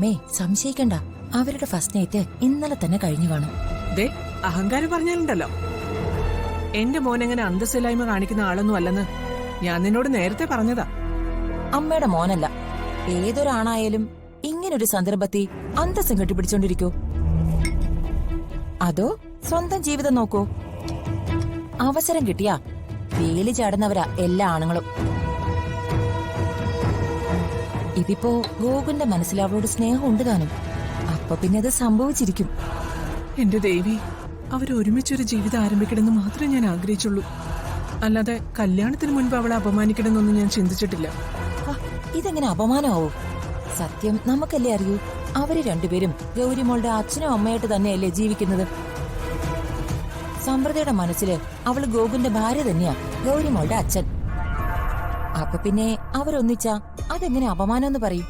അമ്മേ സംശയിക്കണ്ട, അവരുടെ first night ഇന്നലെ തന്നെ കഴിഞ്ഞു കാണും. ദേ അഹങ്കാരം പറഞ്ഞാലുണ്ടല്ലോ. എന്റെ മോനെങ്ങനെ അന്തസ്സില്ലായ്മ കാണിക്കുന്ന ആളൊന്നും അല്ലെന്ന് ഞാൻ നിന്നോട് നേരത്തെ പറഞ്ഞതാ. അമ്മയുടെ മോനല്ല, ഏതൊരാണായാലും ഇങ്ങനൊരു സന്ദർഭത്തിൽ അന്തസ്സം കെട്ടിപ്പിടിച്ചോണ്ടിരിക്കോ? അതോ സ്വന്തം ജീവിതം നോക്കോ? അവസരം കിട്ടിയാ വേലി ചാടുന്നവരാ എല്ലാ ആണുങ്ങളും. ഇതിപ്പോ ഗോകുലിന്റെ മനസ്സിൽ അവളോട് സ്നേഹം ഉണ്ട് താനും. അപ്പൊ പിന്നെ അത് സംഭവിച്ചിരിക്കും. എന്റെ ദേവി, അവരൊരുമിച്ചൊരു ജീവിതം ആരംഭിക്കണമെന്ന് മാത്രമേ ഞാൻ ആഗ്രഹിച്ചുള്ളൂ. അല്ലാതെ കല്യാണത്തിന് മുൻപ് അവളെ അപമാനിക്കണമെന്നൊന്നും ഞാൻ ചിന്തിച്ചിട്ടില്ല. ഇതെങ്ങനെ അപമാനമാവോ? സത്യം നമുക്കല്ലേ അറിയൂ. അവര് രണ്ടുപേരും ഗൗരിമോളുടെ അച്ഛനും അമ്മയായിട്ട് തന്നെയല്ലേ ജീവിക്കുന്നത്. സമൃദ്ധയുടെ മനസ്സില് അവള് ഗോകുലിന്റെ ഭാര്യ തന്നെയാ ഗൗരിമോളുടെ അച്ഛൻ. അപ്പൊ പിന്നെ അവരൊന്നിച്ചാ അതെങ്ങനെ അപമാനം പറയും?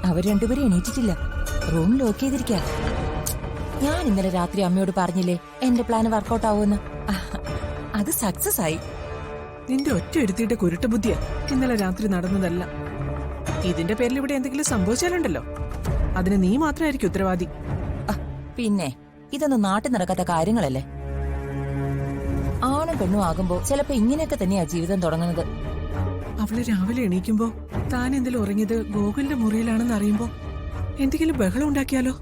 അവർ രണ്ടുപേരും എണീറ്റിട്ടില്ല, റൂം ലോക്ക് ചെയ്തിരിക്കാ. ഞാൻ ഇന്നലെ രാത്രി അമ്മയോട് പറഞ്ഞില്ലേ എന്റെ പ്ലാൻ വർക്കൗട്ട് ആവുമെന്ന്. അത് സക്സസ് ആയി. നിന്റെ ഒറ്റ എടുത്തിട്ട് കുരുട്ട ബുദ്ധിയാ ഇന്നലെ രാത്രി നടന്നതല്ല. ഇതിന്റെ പേരിൽ ഇവിടെ എന്തെങ്കിലും സംഭവിച്ചാലുണ്ടല്ലോ, അതിന് നീ മാത്രമായിരിക്കും ഉത്തരവാദി. പിന്നെ ഇതൊന്നും നാട്ടിൽ നടക്കാത്ത കാര്യങ്ങളല്ലേ. ആണും പെണ്ണും ആകുമ്പോ ചിലപ്പോ ഇങ്ങനെയൊക്കെ തന്നെയാ ജീവിതം തുടങ്ങുന്നത്. അവള് രാവിലെ എണീക്കുമ്പോ താൻ എന്തെങ്കിലും ഉറങ്ങിയത് ഗോകുലിന്റെ മുറിയിലാണെന്ന് അറിയുമ്പോ എന്തെങ്കിലും ബഹളം ഉണ്ടാക്കിയാലോ?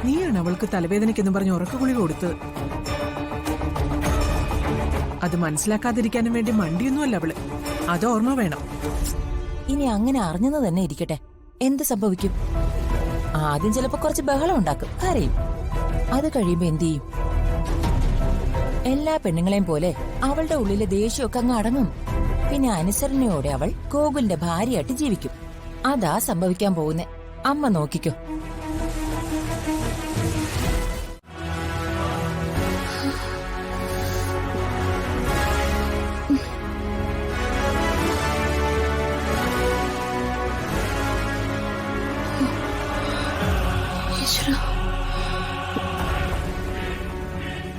നീയാണ് അവൾക്ക് തലവേദനയ്ക്കെന്ന് പറഞ്ഞ് ഉറക്കഗുളിക കൊടുത്തത്. അത് മനസ്സിലാക്കാതിരിക്കാനും വേണ്ടി മണ്ടിയൊന്നുമല്ല അവള്. അത് ഓർമ്മ വേണം. ഇനി അങ്ങനെ അറിഞ്ഞെന്ന് തന്നെ ഇരിക്കട്ടെ, എന്ത് സംഭവിക്കും? ആദ്യം ചിലപ്പോ കുറച്ച് ബഹളം ഉണ്ടാക്കും, കരയും. അത് കഴിയുമ്പോ എന്ത് ചെയ്യും? എല്ലാ പെണ്ണുങ്ങളെയും പോലെ അവളുടെ ഉള്ളിലെ ദേഷ്യമൊക്കെ അങ്ങ് അടങ്ങും. പിന്നെ അനുസരണയോടെ അവൾ ഗോകുലിന്റെ ഭാര്യയായിട്ട് ജീവിക്കും. അതാ സംഭവിക്കാൻ പോകുന്നേ. അമ്മ നോക്കിക്കോ.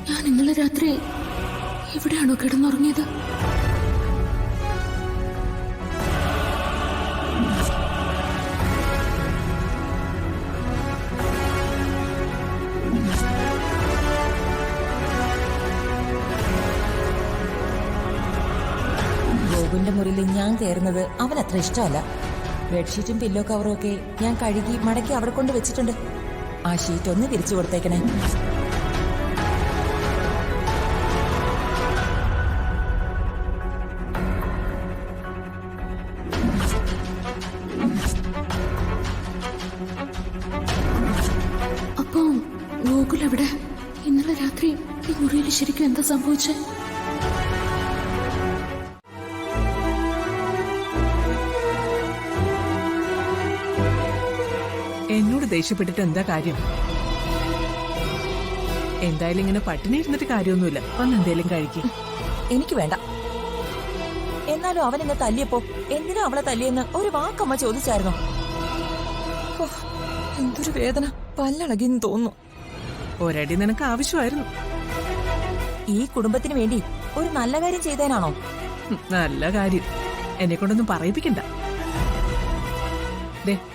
ഞാൻ ഇന്നലെ രാത്രി എവിടെയാണോ കിടന്നുറങ്ങിയത്? ഗോകുലിന്റെ മുറിയിൽ ഞാൻ കയറുന്നത് അവൻ അത്ര ഇഷ്ടമല്ല. ബെഡ്ഷീറ്റും പില്ലോ കവറും ഒക്കെ ഞാൻ കഴുകി മടക്കി അവിടെ കൊണ്ട് വെച്ചിട്ടുണ്ട്. ആ ഷീറ്റ് ഒന്ന് തിരിച്ചു കൊടുത്തേക്കണേ. അപ്പോ ഗോകുൽ എവിടെ? ഇന്നലെ രാത്രി ഈ മുറിയിൽ ശരിക്കും എന്താ സംഭവിച്ചേ? എന്നോട് ദേഷ്യപ്പെട്ടിട്ട് എന്താ കാര്യം? എന്തായാലും ഇങ്ങനെ പട്ടിണി ഇരുന്നിട്ട് കാര്യമൊന്നുമില്ല. വന്ന് എന്തേലും കഴിക്കും. എനിക്ക് വേണ്ട. എന്നാലും അവൻ എന്നെ തല്ലിയപ്പോ എന്തിനാ അവളെ തല്ലിയെന്ന് ഒരു വാക്കമ്മ ചോദിച്ചായിരുന്നോ? എന്തൊരു വേദന, പല്ലളകിന്ന് തോന്നുന്നു. ഒരടി നിനക്ക് ആവശ്യമായിരുന്നു. ഈ കുടുംബത്തിന് വേണ്ടി ഒരു നല്ല കാര്യം ചെയ്തേനാണോ? നല്ല കാര്യം. എന്നെ കൊണ്ടൊന്നും പറയിപ്പിക്കണ്ട.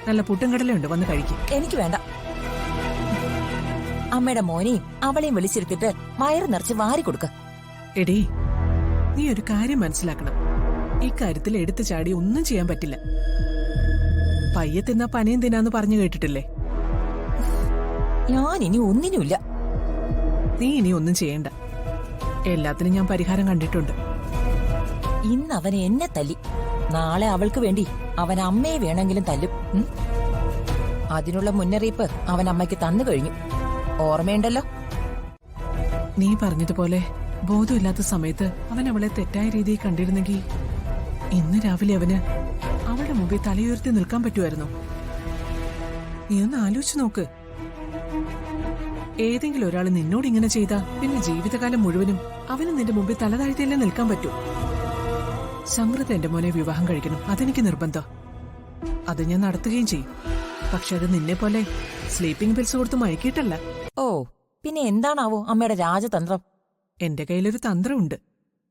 നല്ല പുട്ടും കടലുണ്ട്, വന്ന് കഴിക്കും. എനിക്ക് വേണ്ട. അമ്മയുടെ മോനെയും അവളെയും വിളിച്ചിരുത്തിട്ട് വയറ് നിറച്ച് വാരി കൊടുക്ക. എടീ, നീ ഒരു കാര്യം മനസ്സിലാക്കണം. ഈ കാര്യത്തിൽ എടുത്തു ചാടി ഒന്നും ചെയ്യാൻ പറ്റില്ല. പയ്യെ തിന്നാ പനയും തിന്നാന്ന് പറഞ്ഞു കേട്ടിട്ടില്ലേ? ഞാൻ ഇനി ഒന്നിനുമില്ല. നീ ഇനി ഒന്നും ചെയ്യണ്ട. എല്ലാത്തിനും ഞാൻ പരിഹാരം കണ്ടിട്ടുണ്ട്. ഇന്ന് അവൻ എന്നെ തല്ലി, നാളെ അവൾക്ക് വേണ്ടി അവൻ അമ്മയെ വേണമെങ്കിലും തല്ലും. അതിനുള്ള മുന്നറിയിപ്പ് അവൻ അമ്മയ്ക്ക് തന്നു കഴിഞ്ഞു. ഓർമ്മയുണ്ടല്ലോ? നീ പറഞ്ഞതുപോലെ ബോധമില്ലാത്ത സമയത്ത് അവൻ അവളെ തെറ്റായ രീതിയിൽ കണ്ടിരുന്നെങ്കിൽ ഇന്ന് രാവിലെ അവന് അവളുടെ മുമ്പിൽ തലയുയർത്തി നിൽക്കാൻ പറ്റുമായിരുന്നു. നീ ഒന്ന് ആലോചിച്ച് നോക്ക്. ഏതെങ്കിലും ഒരാൾ നിന്നോട് ഇങ്ങനെ ചെയ്താ പിന്നെ ജീവിതകാലം മുഴുവനും അവന് നിന്റെ മുമ്പിൽ തല താഴ്ത്തിയല്ലേ നിൽക്കാൻ പറ്റൂ? സമൃദ്ധ എന്റെ മോനെ വിവാഹം കഴിക്കണം, അതെനിക്ക് നിർബന്ധം. അത് ഞാൻ നടത്തുകയും ചെയ്യും. പക്ഷെ അത് നിന്നെ പോലെ സ്ലീപ്പിംഗ് പിൽസ് കൊടുത്ത് മയക്കിയിട്ടല്ല. ഓ, പിന്നെ എന്താണാവോ അമ്മയുടെ രാജതന്ത്രം? എന്റെ കയ്യിലൊരു തന്ത്രമുണ്ട്.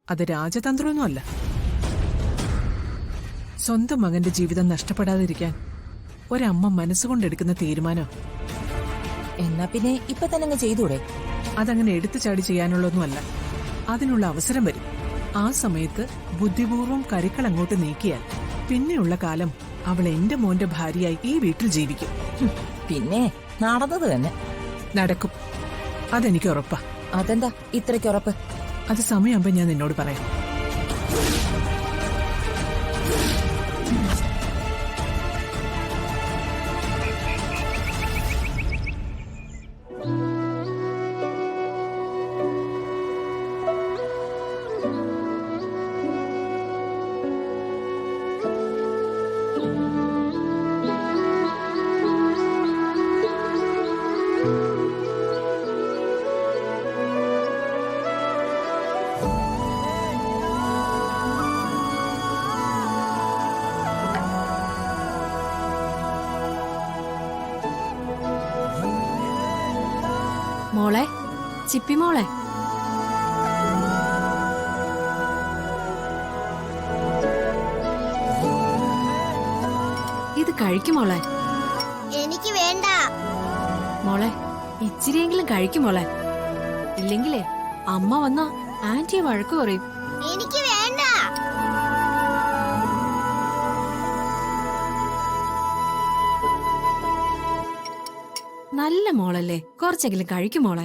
അത് രാജതന്ത്രമൊന്നുമല്ല. സ്വന്തം മകന്റെ ജീവിതം നഷ്ടപ്പെടാതിരിക്കാൻ ഒരമ്മ മനസ്സുകൊണ്ടെടുക്കുന്ന തീരുമാനം. എന്നാ പിന്നെ ഇപ്പൊ തന്നെ അങ്ങ് ചെയ്തൂടെ? അതങ്ങനെ എടുത്തു ചാടി ചെയ്യാനുള്ളൊന്നുമല്ല. അതിനുള്ള അവസരം വരും. ആ സമയത്ത് ബുദ്ധിപൂർവ്വം കരുക്കൾ അങ്ങോട്ട് നീക്കിയാൽ പിന്നെയുള്ള കാലം അവൾ എന്റെ മോന്റെ ഭാര്യയായി ഈ വീട്ടിൽ ജീവിക്കും. പിന്നെ നടന്നത് തന്നെ നടക്കും. അതെനിക്ക് ഉറപ്പാ. അതെന്താ ഇത്രയ്ക്ക് ഉറപ്പ്? അത് സമയമാകുമ്പോ ഞാൻ നിന്നോട് പറയാം. മോളെ, ചിപ്പി മോളെ, ഇത് കഴിക്കും മോളെ. എനിക്ക് വേണ്ട. മോളെ, ഇച്ചിരിയെങ്കിലും കഴിക്കും മോളെ. ഇല്ലെങ്കിലേ അമ്മ വന്ന ആന്റിയെ വഴക്ക് പറയും. എനിക്ക് വേണ്ട. നല്ല മോളല്ലേ, കുറച്ചെങ്കിലും കഴിക്കും മോളെ.